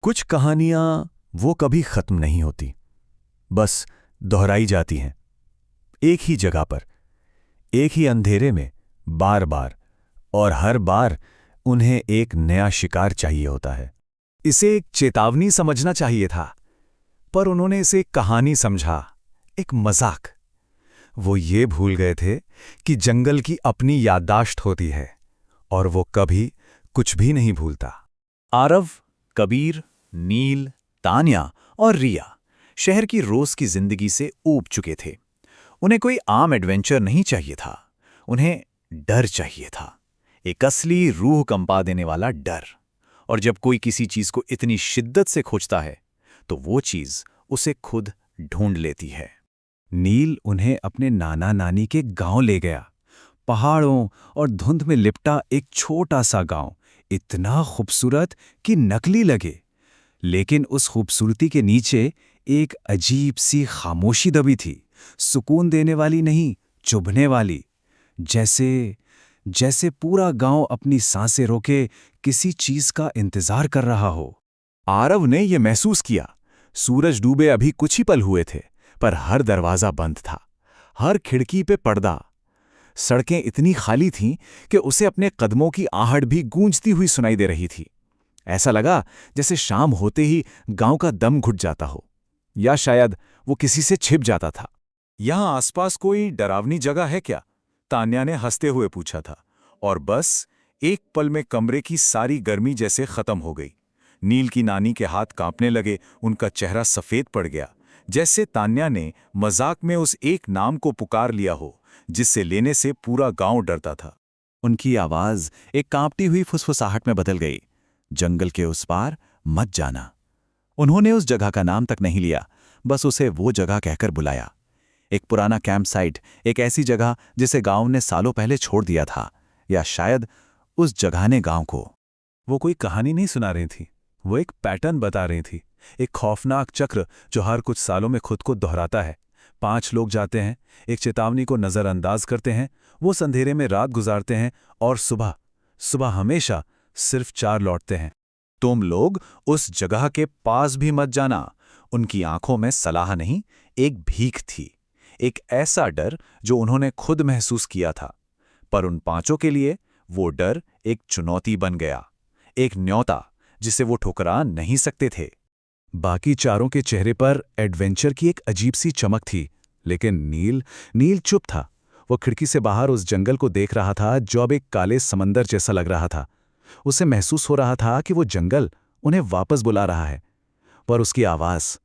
कुछ कहानियां वो कभी खत्म नहीं होती, बस दोहराई जाती हैं, एक ही जगह पर, एक ही अंधेरे में, बार बार। और हर बार उन्हें एक नया शिकार चाहिए होता है। इसे एक चेतावनी समझना चाहिए था, पर उन्होंने इसे एक कहानी समझा, एक मजाक। वो ये भूल गए थे कि जंगल की अपनी याददाश्त होती है और वो कभी कुछ भी नहीं भूलता। आरव, कबीर, नील, तान्या और रिया शहर की रोज की जिंदगी से ऊब चुके थे। उन्हें कोई आम एडवेंचर नहीं चाहिए था, उन्हें डर चाहिए था, एक असली रूह कंपा देने वाला डर। और जब कोई किसी चीज को इतनी शिद्दत से खोजता है तो वो चीज उसे खुद ढूंढ लेती है। नील उन्हें अपने नाना नानी के गांव ले गया। पहाड़ों और धुंध में लिपटा एक छोटा सा गांव, इतना खूबसूरत कि नकली लगे। लेकिन उस खूबसूरती के नीचे एक अजीब सी खामोशी दबी थी, सुकून देने वाली नहीं, चुभने वाली। जैसे जैसे पूरा गांव अपनी सांसें रोके किसी चीज का इंतजार कर रहा हो। आरव ने यह महसूस किया। सूरज डूबे अभी कुछ ही पल हुए थे, पर हर दरवाजा बंद था, हर खिड़की पे पर्दा। सड़कें इतनी खाली थीं कि उसे अपने कदमों की आहट भी गूंजती हुई सुनाई दे रही थी। ऐसा लगा जैसे शाम होते ही गांव का दम घुट जाता हो, या शायद वो किसी से छिप जाता था। यहां आसपास कोई डरावनी जगह है क्या? तान्या ने हंसते हुए पूछा था। और बस एक पल में कमरे की सारी गर्मी जैसे खत्म हो गई। नील की नानी के हाथ कांपने लगे, उनका चेहरा सफेद पड़ गया, जैसे तान्या ने मजाक में उस एक नाम को पुकार लिया हो जिससे लेने से पूरा गांव डरता था। उनकी आवाज एक कांपती हुई फुसफुसाहट में बदल गई। जंगल के उस पार मत जाना। उन्होंने उस जगह का नाम तक नहीं लिया, बस उसे वो जगह कहकर बुलाया। एक पुराना कैंप साइट, एक ऐसी जगह जिसे गांव ने सालों पहले छोड़ दिया था, या शायद उस जगह ने गांव को। वो कोई कहानी नहीं सुना रही थी, वो एक पैटर्न बता रही थी, एक खौफनाक चक्र जो हर कुछ सालों में खुद को दोहराता है। 5 लोग जाते हैं, एक चेतावनी को नजरअंदाज करते हैं, वो अंधेरे में रात गुजारते हैं, और सुबह सुबह हमेशा सिर्फ 4 लौटते हैं। तुम लोग उस जगह के पास भी मत जाना। उनकी आंखों में सलाह नहीं, एक भीख थी, एक ऐसा डर जो उन्होंने खुद महसूस किया था। पर उन 5 के लिए वो डर एक चुनौती बन गया, एक न्योता जिसे वो ठुकरा नहीं सकते थे। बाकी 4 के चेहरे पर एडवेंचर की एक अजीब सी चमक थी, लेकिन नील चुप था। वो खिड़की से बाहर उस जंगल को देख रहा था जो अब एक काले समंदर जैसा लग रहा था। उसे महसूस हो रहा था कि वो जंगल उन्हें वापस बुला रहा है, पर उसकी आवाज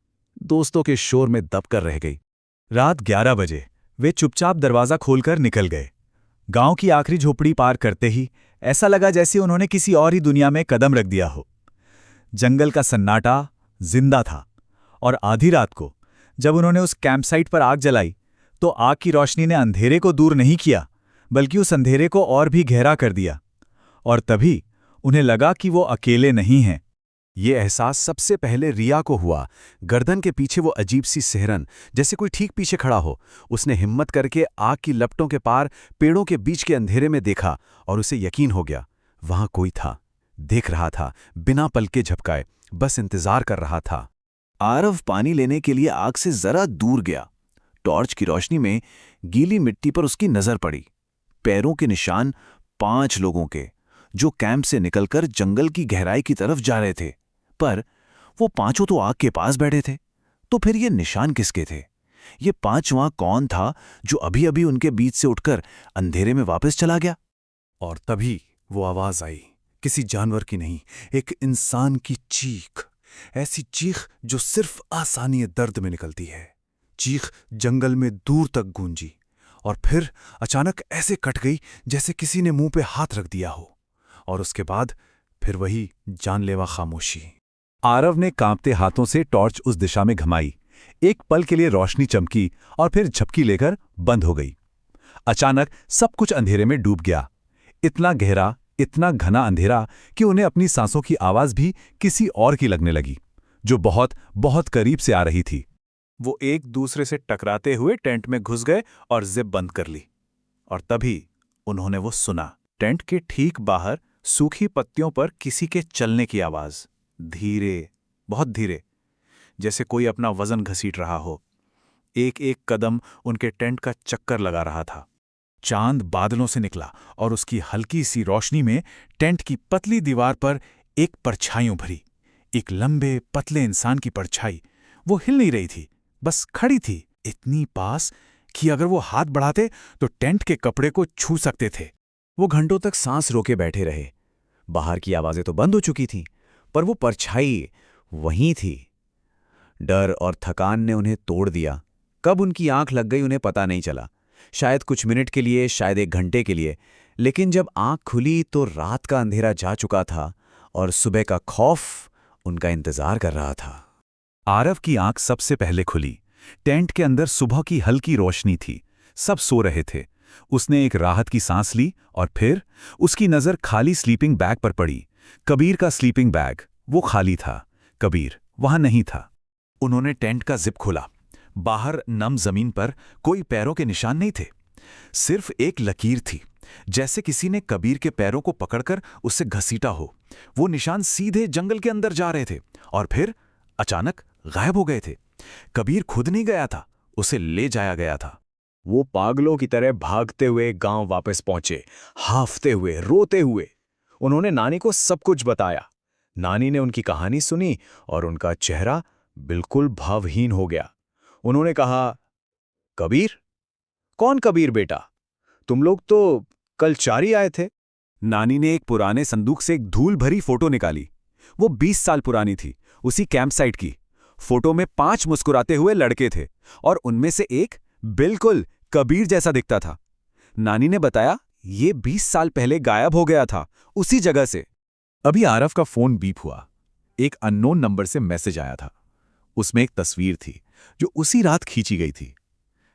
दोस्तों के शोर में दबकर रह गई। रात 11 बजे वे चुपचाप दरवाजा खोलकर निकल गए। गांव की आखिरी झोपड़ी पार करते ही ऐसा लगा जैसे उन्होंने किसी और ही दुनिया में कदम रख दिया हो। जंगल का सन्नाटा जिंदा था, और आधी रात को जब उन्होंने उस कैंपसाइट पर आग जलाई तो आग की रोशनी ने अंधेरे को दूर नहीं किया, बल्कि उस अंधेरे को और भी गहरा कर दिया। और तभी उन्हें लगा कि वो अकेले नहीं हैं। ये एहसास सबसे पहले रिया को हुआ। गर्दन के पीछे वो अजीब सी सिहरन, जैसे कोई ठीक पीछे खड़ा हो। उसने हिम्मत करके आग की लपटों के पार पेड़ों के बीच के अंधेरे में देखा, और उसे यकीन हो गया, वहां कोई था, देख रहा था, बिना पलके झपकाए, बस इंतजार कर रहा था। आरव पानी लेने के लिए आग से जरा दूर गया। टॉर्च की रोशनी में गीली मिट्टी पर उसकी नजर पड़ी। पैरों के निशान 5 लोगों के, जो कैंप से निकलकर जंगल की गहराई की तरफ जा रहे थे। पर वो 5 तो आग के पास बैठे थे, तो फिर ये निशान किसके थे? ये 5वां कौन था जो अभी अभी उनके बीच से उठकर अंधेरे में वापस चला गया? और तभी वो आवाज आई, किसी जानवर की नहीं, एक इंसान की चीख। ऐसी चीख जो सिर्फ आसानी दर्द में निकलती है। चीख जंगल में दूर तक गूंजी, और फिर अचानक ऐसे कट गई जैसे किसी ने मुंह पे हाथ रख दिया हो। और उसके बाद फिर वही जानलेवा खामोशी। आरव ने कांपते हाथों से टॉर्च उस दिशा में घुमाई। एक पल के लिए रोशनी चमकी और फिर झपकी लेकर बंद हो गई। अचानक सब कुछ अंधेरे में डूब गया। इतना गहरा, इतना घना अंधेरा कि उन्हें अपनी सांसों की आवाज भी किसी और की लगने लगी, जो बहुत बहुत करीब से आ रही थी। वो एक दूसरे से टकराते हुए टेंट में घुस गए और जिप बंद कर ली। और तभी उन्होंने वो सुना, टेंट के ठीक बाहर सूखी पत्तियों पर किसी के चलने की आवाज, धीरे बहुत धीरे, जैसे कोई अपना वजन घसीट रहा हो। एक एक कदम उनके टेंट का चक्कर लगा रहा था। चांद बादलों से निकला और उसकी हल्की सी रोशनी में टेंट की पतली दीवार पर एक परछाई उभरी। एक लंबे पतले इंसान की परछाई। वो हिल नहीं रही थी, बस खड़ी थी, इतनी पास कि अगर वो हाथ बढ़ाते तो टेंट के कपड़े को छू सकते थे। वो घंटों तक सांस रोके बैठे रहे। बाहर की आवाजें तो बंद हो चुकी थीं, पर वो परछाई वहीं थी। डर और थकान ने उन्हें तोड़ दिया। कब उनकी आंख लग गई उन्हें पता नहीं चला। शायद कुछ मिनट के लिए, शायद 1 घंटे के लिए। लेकिन जब आंख खुली तो रात का अंधेरा जा चुका था और सुबह का खौफ उनका इंतजार कर रहा था। आरव की आंख सबसे पहले खुली। टेंट के अंदर सुबह की हल्की रोशनी थी। सब सो रहे थे। उसने एक राहत की सांस ली और फिर उसकी नजर खाली स्लीपिंग बैग पर पड़ी। कबीर का स्लीपिंग बैग, वो खाली था। कबीर वहां नहीं था। उन्होंने टेंट का जिप खोला। बाहर नम जमीन पर कोई पैरों के निशान नहीं थे। सिर्फ एक लकीर थी, जैसे किसी ने कबीर के पैरों को पकड़कर उससे घसीटा हो। वो निशान सीधे जंगल के अंदर जा रहे थे और फिर अचानक गायब हो गए थे। कबीर खुद नहीं गया था, उसे ले जाया गया था। वो पागलों की तरह भागते हुए गांव वापस पहुंचे, हाफते हुए, रोते हुए। उन्होंने नानी को सब कुछ बताया। नानी ने उनकी कहानी सुनी और उनका चेहरा बिल्कुल भावहीन हो गया। उन्होंने कहा, कबीर? कौन कबीर बेटा? तुम लोग तो कल 4 ही आए थे। नानी ने एक पुराने संदूक से एक धूल भरी फोटो निकाली। वो 20 साल पुरानी थी, उसी कैंप साइट की। फोटो में 5 मुस्कुराते हुए लड़के थे और उनमें से एक बिल्कुल कबीर जैसा दिखता था। नानी ने बताया, ये 20 साल पहले गायब हो गया था, उसी जगह से। अभी आरव का फोन बीप हुआ। एक अननोन नंबर से मैसेज आया था। उसमें एक तस्वीर थी जो उसी रात खींची गई थी।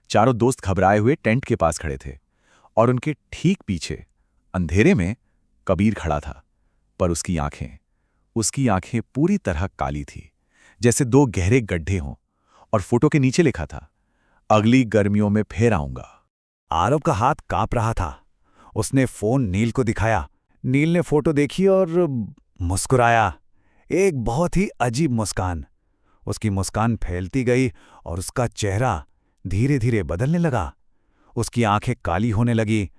चारों दोस्त घबराए हुए टेंट के पास खड़े थे और उनके ठीक पीछे अंधेरे में कबीर खड़ा था। पर उसकी आंखें पूरी तरह काली थी, जैसे 2 गहरे गड्ढे हों। और फोटो के नीचे लिखा था, अगली गर्मियों में फिर आऊंगा। आरव का हाथ कांप रहा था। उसने फोन नील को दिखाया। नील ने फोटो देखी और मुस्कुराया, एक बहुत ही अजीब मुस्कान। उसकी मुस्कान फैलती गई और उसका चेहरा धीरे धीरे बदलने लगा। उसकी आंखें काली होने लगी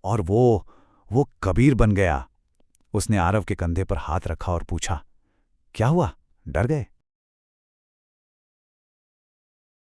और वो कबीर बन गया। उसने आरव के कंधे पर हाथ रखा और पूछा, क्या हुआ? डर गए?